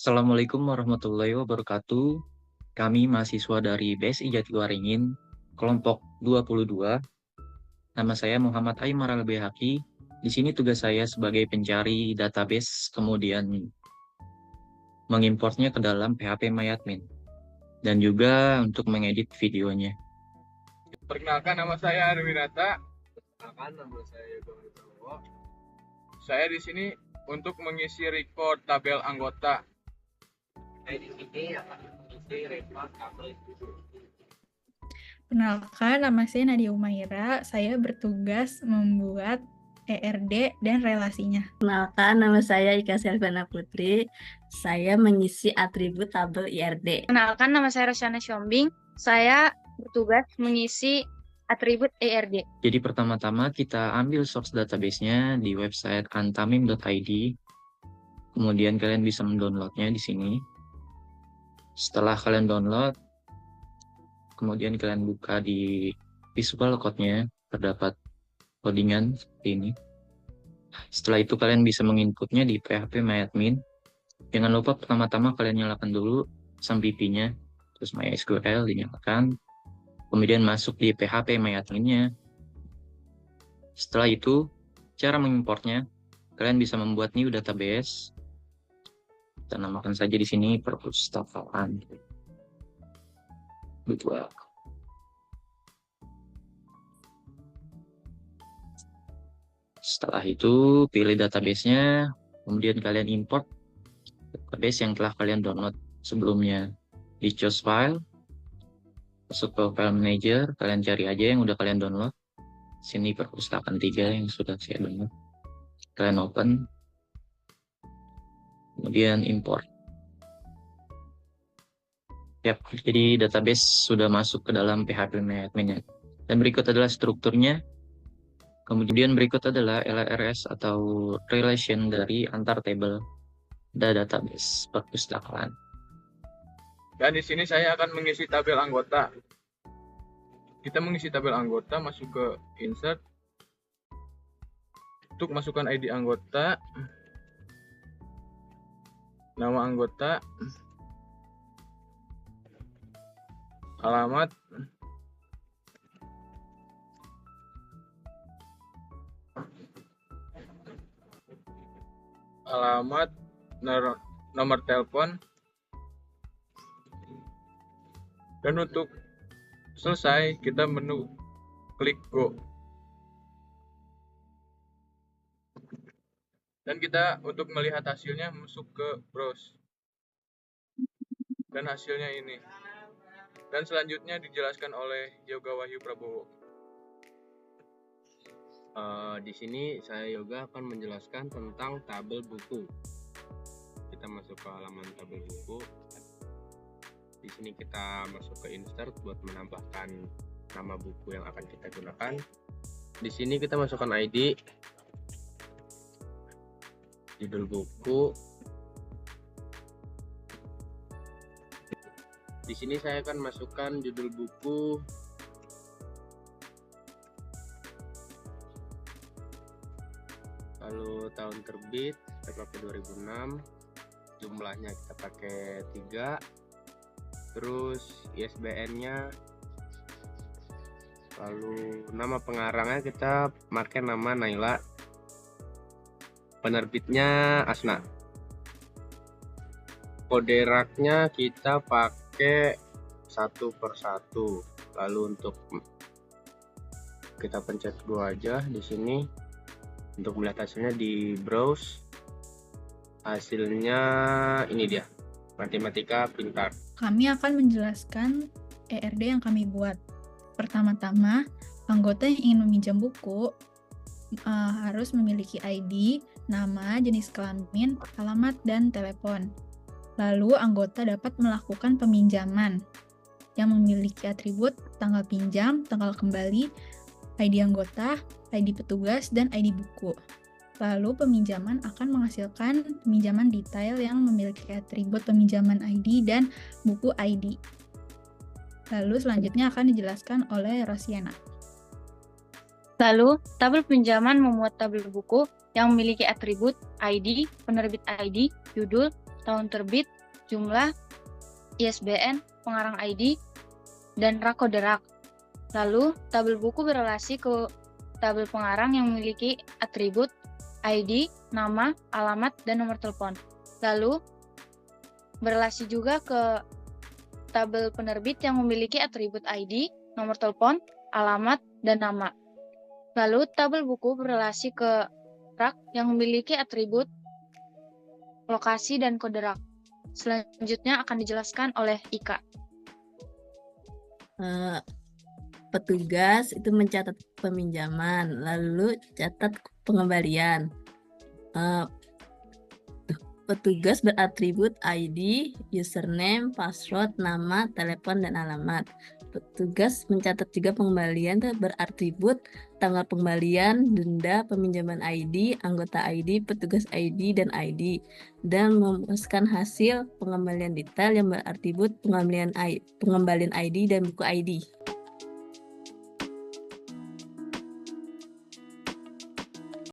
Assalamualaikum warahmatullahi wabarakatuh. Kami mahasiswa dari BSI Jatiwaringin, kelompok 22. Nama saya Muhammad Aymar Al-Behaki. Di sini tugas saya sebagai pencari database, kemudian mengimportnya ke dalam PHP MyAdmin, dan juga untuk mengedit videonya. Perkenalkan, nama saya Arwinata. Perkenalkan, nama saya Yoga Wibowo. Saya di sini untuk mengisi record tabel anggota. Saya di sini akan mengisi record tabel. Perkenalkan, nama saya Nadia Umaira. Saya bertugas membuat ERD dan relasinya. Perkenalkan, nama saya Ika Selvana Putri. Saya mengisi atribut tabel IRD. Perkenalkan, nama saya Rosyana Syombing. Saya bertugas mengisi atribut ERD. Jadi pertama-tama kita ambil source database-nya di website antamim.id. Kemudian kalian bisa mendownloadnya di sini. Setelah kalian download, kemudian kalian buka di visual code-nya, terdapat codingan seperti ini. Setelah itu kalian bisa menginputnya di PHP MyAdmin. Jangan lupa pertama-tama kalian nyalakan dulu SAMPP-nya, terus MySQL dinyalakan, kemudian masuk di PHP MyAdmin-nya. Setelah itu, cara mengimportnya, kalian bisa membuat new database. Kita namakan saja di sini perpustakaan. Betul. Setelah itu, pilih database-nya, kemudian kalian import database yang telah kalian download sebelumnya. Di choose file, masuk ke file manager, kalian cari aja yang udah kalian download. Sini perpustakaan 3 yang sudah saya download. Kalian open, kemudian import. Yap, jadi database sudah masuk ke dalam PHP MyAdmin-nya. Dan berikut adalah strukturnya. Kemudian berikut adalah LRS atau relation dari antar table database perpustakaan. Dan di sini saya akan mengisi tabel anggota. Kita mengisi tabel anggota, masuk ke insert. Untuk masukkan ID anggota, nama anggota, alamat, nomor telepon, dan untuk selesai kita menu klik go. Dan kita untuk melihat hasilnya masuk ke browse. Dan hasilnya ini. Dan selanjutnya dijelaskan oleh Yoga Wahyu Prabowo. Di sini saya Yoga akan menjelaskan tentang tabel buku. Kita masuk ke halaman tabel buku. Di sini kita masuk ke insert buat menambahkan nama buku yang akan kita gunakan. Di sini kita masukkan ID, judul buku. Di sini saya akan masukkan judul buku, lalu tahun terbit kita pakai 2006, jumlahnya kita pakai 3, terus ISBN-nya, lalu nama pengarangnya kita pakai nama Naila, penerbitnya Asna, kode raknya kita pakai 1 per 1. Lalu untuk kita pencet go aja di sini untuk melihat hasilnya di browse. Hasilnya ini dia, matematika pintar. Kami akan menjelaskan ERD yang kami buat. Pertama-tama, anggota yang ingin meminjam buku harus memiliki ID, nama, jenis kelamin, alamat, dan telepon. Lalu anggota dapat melakukan peminjaman yang memiliki atribut tanggal pinjam, tanggal kembali, ID anggota, ID petugas, dan ID buku. Lalu peminjaman akan menghasilkan peminjaman detail yang memiliki atribut peminjaman ID dan buku ID. Lalu selanjutnya akan dijelaskan oleh Rosyana. Lalu, tabel pinjaman memuat tabel buku yang memiliki atribut ID, penerbit ID, judul, tahun terbit, jumlah, ISBN, pengarang ID, dan rak kode rak. Lalu, tabel buku berelasi ke tabel pengarang yang memiliki atribut ID, nama, alamat, dan nomor telepon. Lalu, berelasi juga ke tabel penerbit yang memiliki atribut ID, nomor telepon, alamat, dan nama. Lalu, tabel buku berelasi ke rak yang memiliki atribut lokasi dan kode rak. Selanjutnya akan dijelaskan oleh Ika. Petugas itu mencatat peminjaman, lalu catat pengembalian. Petugas beratribut ID, username, password, nama, telepon, dan alamat. Petugas mencatat juga pengembalian beratribut tanggal pengembalian, denda, peminjaman ID, anggota ID, petugas ID, dan ID. Dan memuaskan hasil pengembalian detail yang beratribut pengembalian ID dan buku ID.